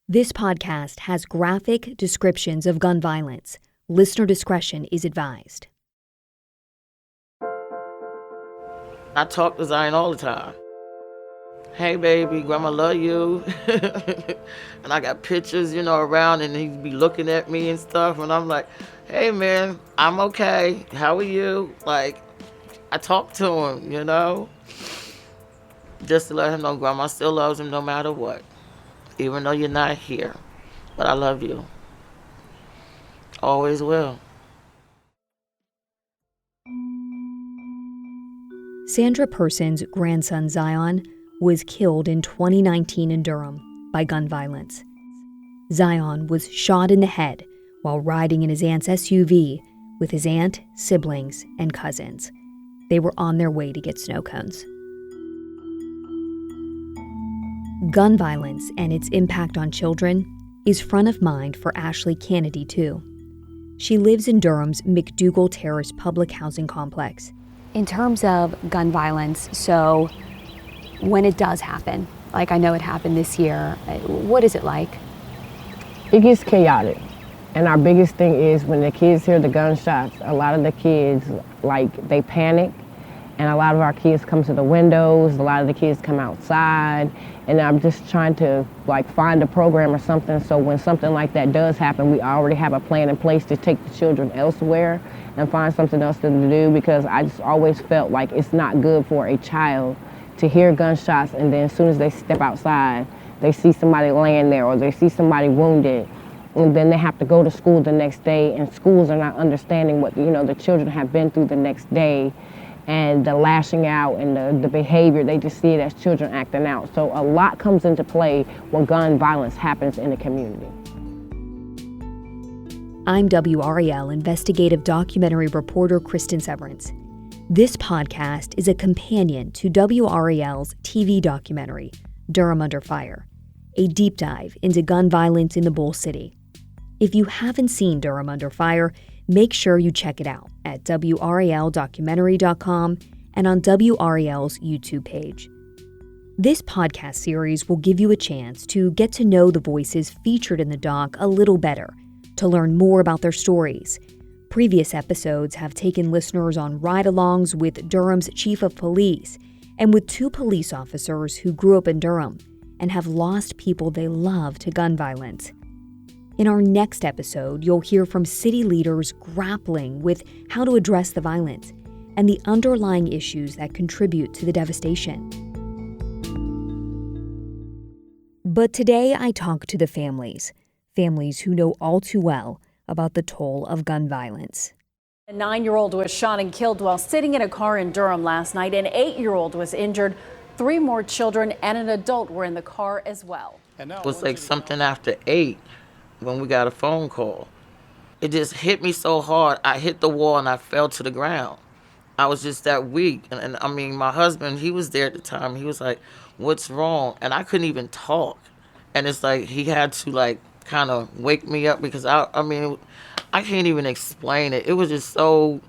This podcast has graphic descriptions of gun violence. Listener discretion is advised. I talk to Zion all the time. Hey, baby, grandma love you. And I got pictures, around, and he'd be looking at me and stuff. And I'm like, hey, man, I'm okay. How are you? Like, I talk to him, just to let him know grandma still loves him no matter what. Even though you're not here. But I love you. Always will. Sandra Person's grandson Zion was killed in 2019 in Durham by gun violence. Zion was shot in the head while riding in his aunt's SUV with his aunt, siblings, and cousins. They were on their way to get snow cones. Gun violence and its impact on children is front of mind for Ashley Kennedy, too. She lives in Durham's McDougal Terrace public housing complex. In terms of gun violence, so when it does happen, like I know it happened this year, what is it like? It gets chaotic. And our biggest thing is when the kids hear the gunshots, a lot of the kids, they panic. And a lot of our kids come to the windows, a lot of the kids come outside, and I'm just trying to find a program or something so when something like that does happen, we already have a plan in place to take the children elsewhere and find something else to do, because I just always felt like it's not good for a child to hear gunshots and then as soon as they step outside, they see somebody laying there or they see somebody wounded. And then they have to go to school the next day, and schools are not understanding what the children have been through the next day. And the lashing out and the behavior, they just see it as children acting out. So a lot comes into play when gun violence happens in the community. I'm WRAL investigative documentary reporter Cristin Severance. This podcast is a companion to WRAL's TV documentary, Durham Under Fire, a deep dive into gun violence in the Bull City. If you haven't seen Durham Under Fire, make sure you check it out at WRALdocumentary.com and on WRAL's YouTube page. This podcast series will give you a chance to get to know the voices featured in the doc a little better, to learn more about their stories. Previous episodes have taken listeners on ride-alongs with Durham's chief of police and with two police officers who grew up in Durham and have lost people they love to gun violence. In our next episode, you'll hear from city leaders grappling with how to address the violence and the underlying issues that contribute to the devastation. But today I talk to the families who know all too well about the toll of gun violence. A 9-year-old was shot and killed while sitting in a car in Durham last night. An 8-year-old was injured. 3 more children and an adult were in the car as well. It was like something after 8. When we got a phone call. It just hit me so hard. I hit the wall and I fell to the ground. I was just that weak. And I mean, my husband, he was there at the time. He was like, what's wrong? And I couldn't even talk. And it's like he had to kind of wake me up because I can't even explain it. It was just so,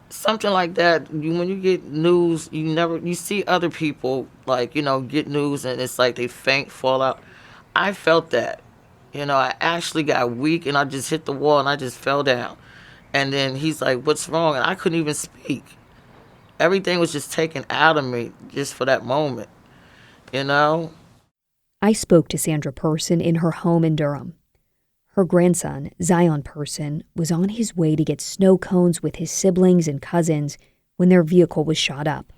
something like that. When you get news, you see other people get news and it's like they faint, fall out. I felt that. I actually got weak and I just hit the wall and I just fell down. And then he's like, what's wrong? And I couldn't even speak. Everything was just taken out of me just for that moment, I spoke to Sandra Person in her home in Durham. Her grandson, Zion Person, was on his way to get snow cones with his siblings and cousins when their vehicle was shot up.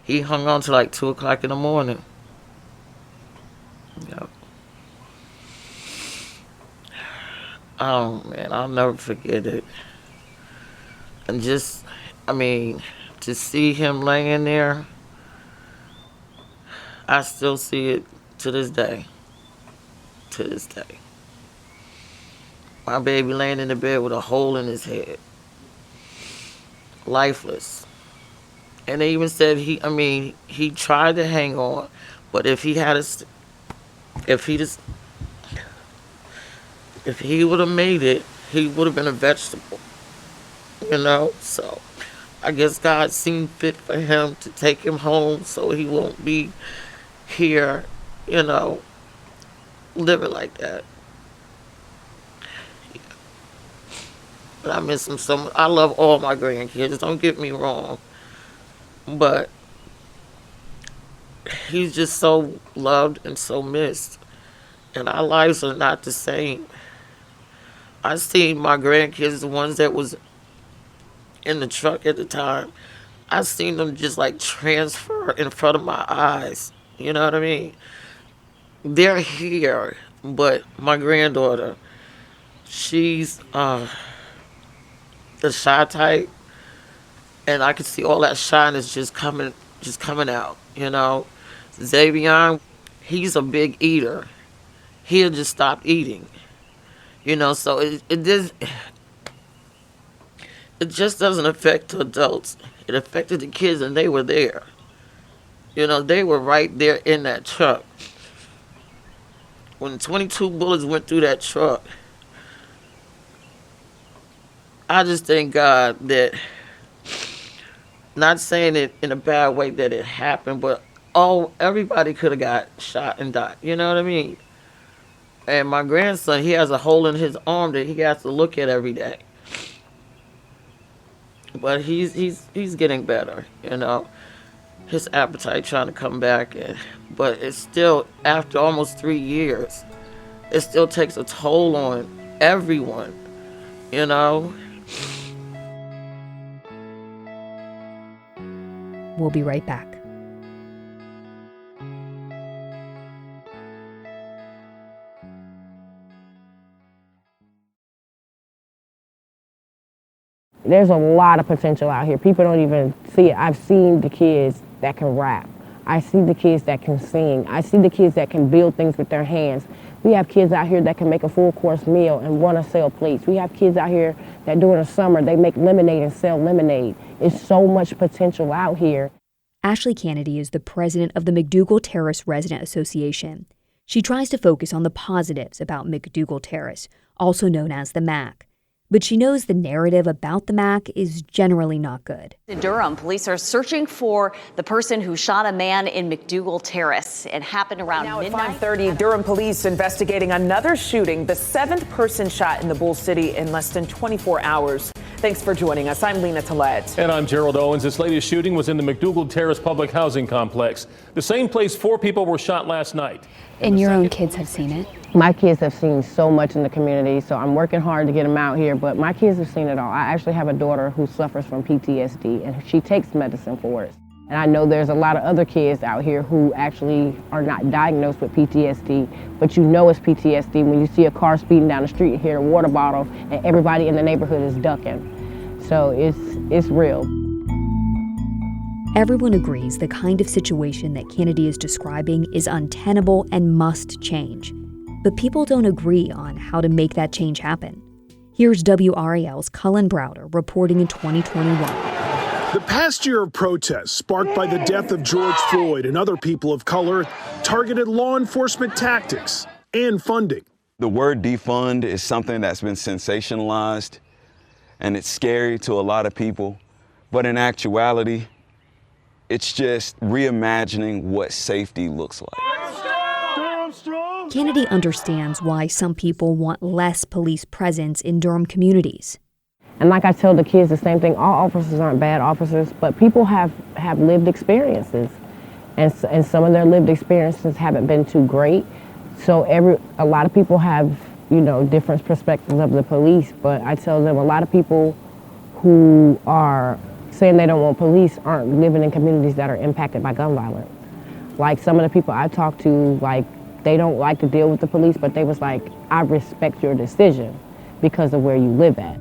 He hung on till 2 o'clock in the morning. Yep. Oh, man, I'll never forget it. And to see him laying there, I still see it to this day. To this day. My baby laying in the bed with a hole in his head. Lifeless. And they even said he tried to hang on, but if he would have made it, he would have been a vegetable, So I guess God seen fit for him to take him home so he won't be here, living like that. Yeah. But I miss him so much. I love all my grandkids, don't get me wrong. But he's just so loved and so missed. And our lives are not the same. I seen my grandkids, the ones that was in the truck at the time, I seen them just like transfer in front of my eyes. You know what I mean? They're here, but my granddaughter, she's the shy type, and I can see all that shyness just coming out. You know, Xavier, he's a big eater. He'll just stop eating. You know, so it just doesn't affect the adults. It affected the kids, and they were there. You know, they were right there in that truck. When 22 bullets went through that truck, I just thank God that, not saying it in a bad way that it happened, but everybody could have got shot and died. You know what I mean? And my grandson, he has a hole in his arm that he has to look at every day. But he's getting better, you know. His appetite trying to come back, but it's still, after almost 3 years, it still takes a toll on everyone, you know. We'll be right back. There's a lot of potential out here. People don't even see it. I've seen the kids that can rap. I see the kids that can sing. I see the kids that can build things with their hands. We have kids out here that can make a full course meal and want to sell plates. We have kids out here that during the summer, they make lemonade and sell lemonade. It's so much potential out here. Ashley Kennedy is the president of the McDougal Terrace Resident Association. She tries to focus on the positives about McDougal Terrace, also known as the MAC. But she knows the narrative about the MAC is generally not good. In Durham, police are searching for the person who shot a man in McDougal Terrace. It happened around midnight. Now at 5:30, Durham police investigating another shooting, the 7th person shot in the Bull City in less than 24 hours. Thanks for joining us. I'm Lena Tillett. And I'm Gerald Owens. This latest shooting was in the McDougal Terrace public housing complex, the same place 4 people were shot last night. And your own kids have seen it? My kids have seen so much in the community, so I'm working hard to get them out here, but my kids have seen it all. I actually have a daughter who suffers from PTSD, and she takes medicine for it. And I know there's a lot of other kids out here who actually are not diagnosed with PTSD, but you know it's PTSD when you see a car speeding down the street and hear a water bottle, and everybody in the neighborhood is ducking. So it's real. Everyone agrees the kind of situation that Kennedy is describing is untenable and must change. But people don't agree on how to make that change happen. Here's WRAL's Cullen Browder reporting in 2021. The past year of protests sparked by the death of George Floyd and other people of color targeted law enforcement tactics and funding. The word defund is something that's been sensationalized, and it's scary to a lot of people. But in actuality, it's just reimagining what safety looks like. Kennedy understands why some people want less police presence in Durham communities. And like I tell the kids the same thing, all officers aren't bad officers, but people have lived experiences. And some of their lived experiences haven't been too great. So a lot of people have, different perspectives of the police, but I tell them a lot of people who are saying they don't want police aren't living in communities that are impacted by gun violence. Like some of the people I talk to, like they don't like to deal with the police, but they was like, I respect your decision because of where you live at.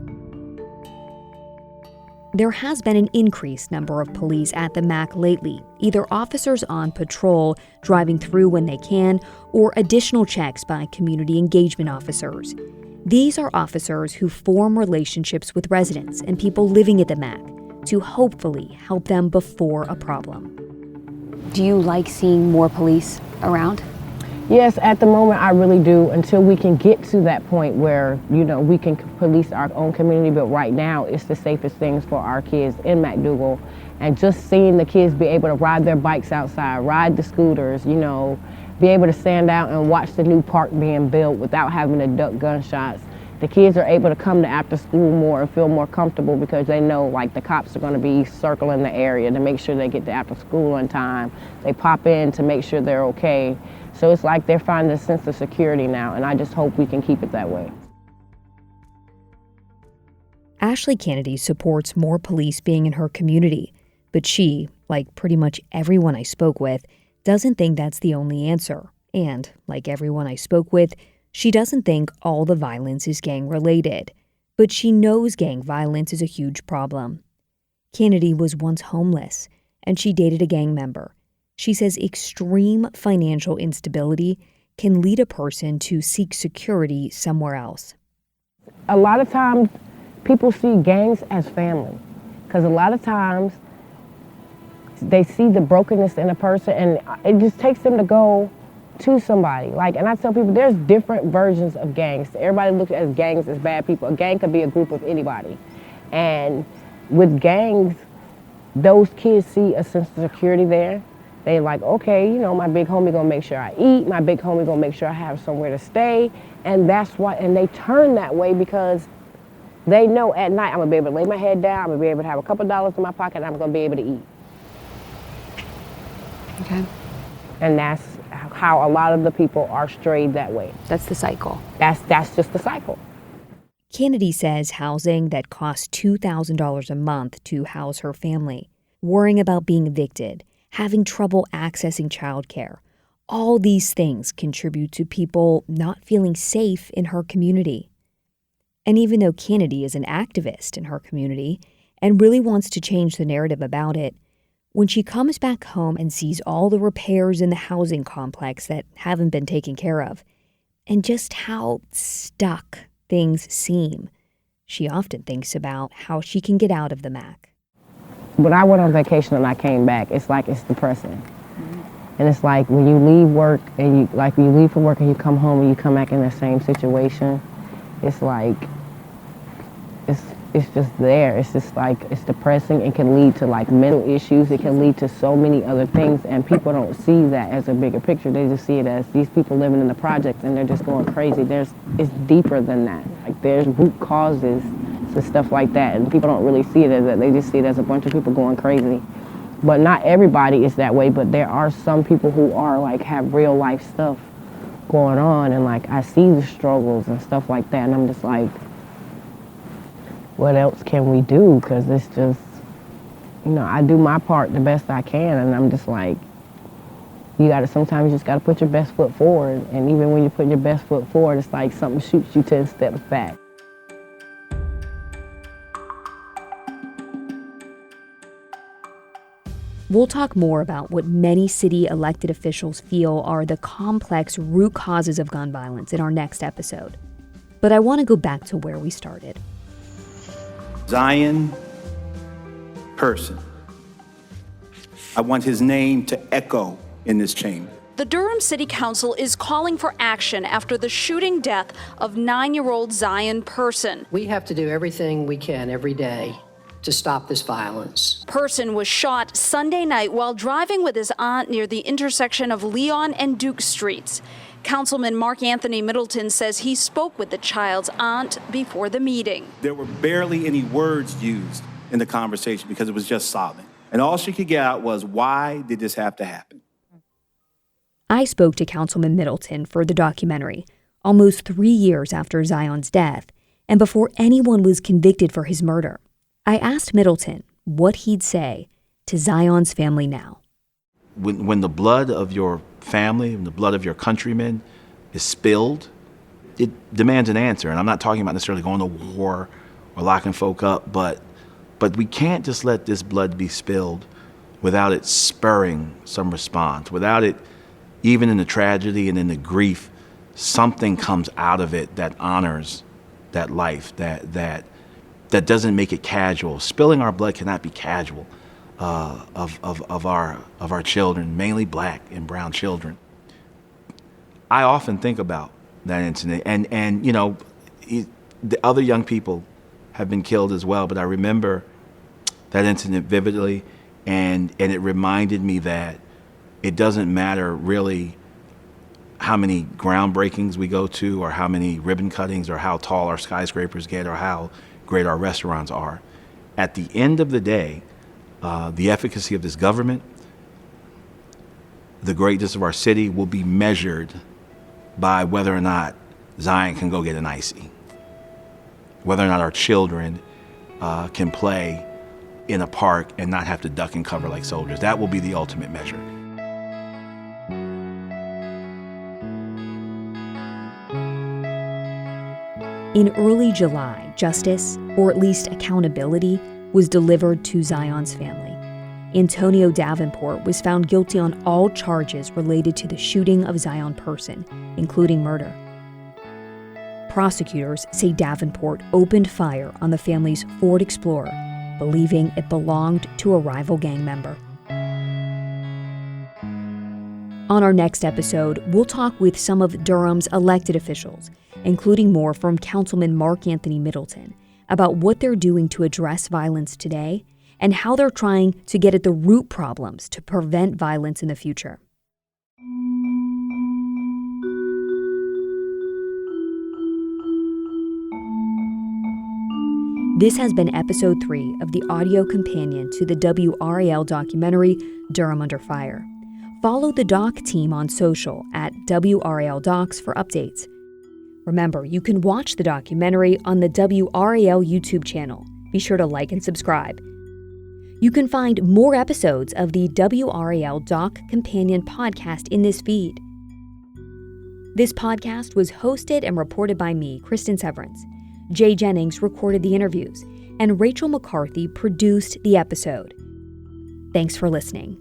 There has been an increased number of police at the MAC lately, either officers on patrol, driving through when they can, or additional checks by community engagement officers. These are officers who form relationships with residents and people living at the MAC to hopefully help them before a problem. Do you like seeing more police around? Yes, at the moment I really do, until we can get to that point where, we can police our own community. But right now, it's the safest things for our kids in McDougal. And just seeing the kids be able to ride their bikes outside, ride the scooters, be able to stand out and watch the new park being built without having to duck gunshots. The kids are able to come to after school more and feel more comfortable because they know like the cops are going to be circling the area to make sure they get to after school on time. They pop in to make sure they're okay. So it's like they're finding a sense of security now, and I just hope we can keep it that way. Ashley Kennedy supports more police being in her community, but she, like pretty much everyone I spoke with, doesn't think that's the only answer. And, like everyone I spoke with, she doesn't think all the violence is gang-related, but she knows gang violence is a huge problem. Kennedy was once homeless, and she dated a gang member. She says extreme financial instability can lead a person to seek security somewhere else. A lot of times, people see gangs as family, because a lot of times they see the brokenness in a person, and it just takes them to go to somebody. And I tell people there's different versions of gangs. Everybody looks at gangs as bad people. A gang could be a group of anybody. And with gangs, those kids see a sense of security there. They like, okay, my big homie gonna make sure I eat, my big homie gonna make sure I have somewhere to stay. And that's why, and they turn that way because they know at night I'm gonna be able to lay my head down, I'm gonna be able to have a couple dollars in my pocket, and I'm gonna be able to eat. Okay. And that's how a lot of the people are strayed that way. That's the cycle. That's just the cycle. Kennedy says housing that costs $2,000 a month to house her family, worrying about being evicted, having trouble accessing childcare, all these things contribute to people not feeling safe in her community. And even though Kennedy is an activist in her community and really wants to change the narrative about it, when she comes back home and sees all the repairs in the housing complex that haven't been taken care of, and just how stuck things seem, she often thinks about how she can get out of the MAC. When I went on vacation and I came back, it's depressing. And it's like when you leave work and when you leave for work and you come home and you come back in the same situation, it's like, it's just there. It's just it's depressing. It can lead to mental issues. It can lead to so many other things, and people don't see that as a bigger picture. They just see it as these people living in the projects and they're just going crazy. It's deeper than that. There's root causes to stuff like that, and people don't really see it as that. They just see it as a bunch of people going crazy. But not everybody is that way, but there are some people who are have real life stuff going on, and I see the struggles and stuff like that, and I'm just what else can we do? Because it's just, I do my part the best I can, and I'm just sometimes you just gotta put your best foot forward, and even when you put your best foot forward, it's like something shoots you 10 steps back. We'll talk more about what many city elected officials feel are the complex root causes of gun violence in our next episode. But I want to go back to where we started. Zion Person. I want his name to echo in this chamber. The Durham City Council is calling for action after the shooting death of 9-year-old Zion Person. We have to do everything we can every day to stop this violence. Person was shot Sunday night while driving with his aunt near the intersection of Leon and Duke Streets. Councilman Mark Anthony Middleton says he spoke with the child's aunt before the meeting. There were barely any words used in the conversation because it was just sobbing. And all she could get out was, why did this have to happen? I spoke to Councilman Middleton for the documentary, almost 3 years after Zion's death, and before anyone was convicted for his murder. I asked Middleton what he'd say to Zion's family now. When the blood of your family and the blood of your countrymen is spilled, it demands an answer. And I'm not talking about necessarily going to war or locking folk up, but we can't just let this blood be spilled without it spurring some response, without it, even in the tragedy and in the grief, something comes out of it that honors that life, that doesn't make it casual. Spilling our blood cannot be casual. Of our children, mainly black and brown children. I often think about that incident, and the other young people have been killed as well, but I remember that incident vividly, and it reminded me that it doesn't matter really how many groundbreakings we go to, or how many ribbon cuttings, or how tall our skyscrapers get, or how great our restaurants are. At the end of the day, the efficacy of this government, the greatness of our city will be measured by whether or not Zion can go get an icy, whether or not our children can play in a park and not have to duck and cover like soldiers. That will be the ultimate measure. In early July, justice, or at least accountability, was delivered to Zion's family. Antonio Davenport was found guilty on all charges related to the shooting of Zion Person, including murder. Prosecutors say Davenport opened fire on the family's Ford Explorer, believing it belonged to a rival gang member. On our next episode, we'll talk with some of Durham's elected officials, including more from Councilman Mark Anthony Middleton, about what they're doing to address violence today and how they're trying to get at the root problems to prevent violence in the future. This has been episode 3 of the audio companion to the WRAL documentary, Durham Under Fire. Follow the doc team on social at WRAL Docs for updates. Remember, you can watch the documentary on the WRAL YouTube channel. Be sure to like and subscribe. You can find more episodes of the WRAL Doc Companion podcast in this feed. This podcast was hosted and reported by me, Cristin Severance. Jay Jennings recorded the interviews, and Rachel McCarthy produced the episode. Thanks for listening.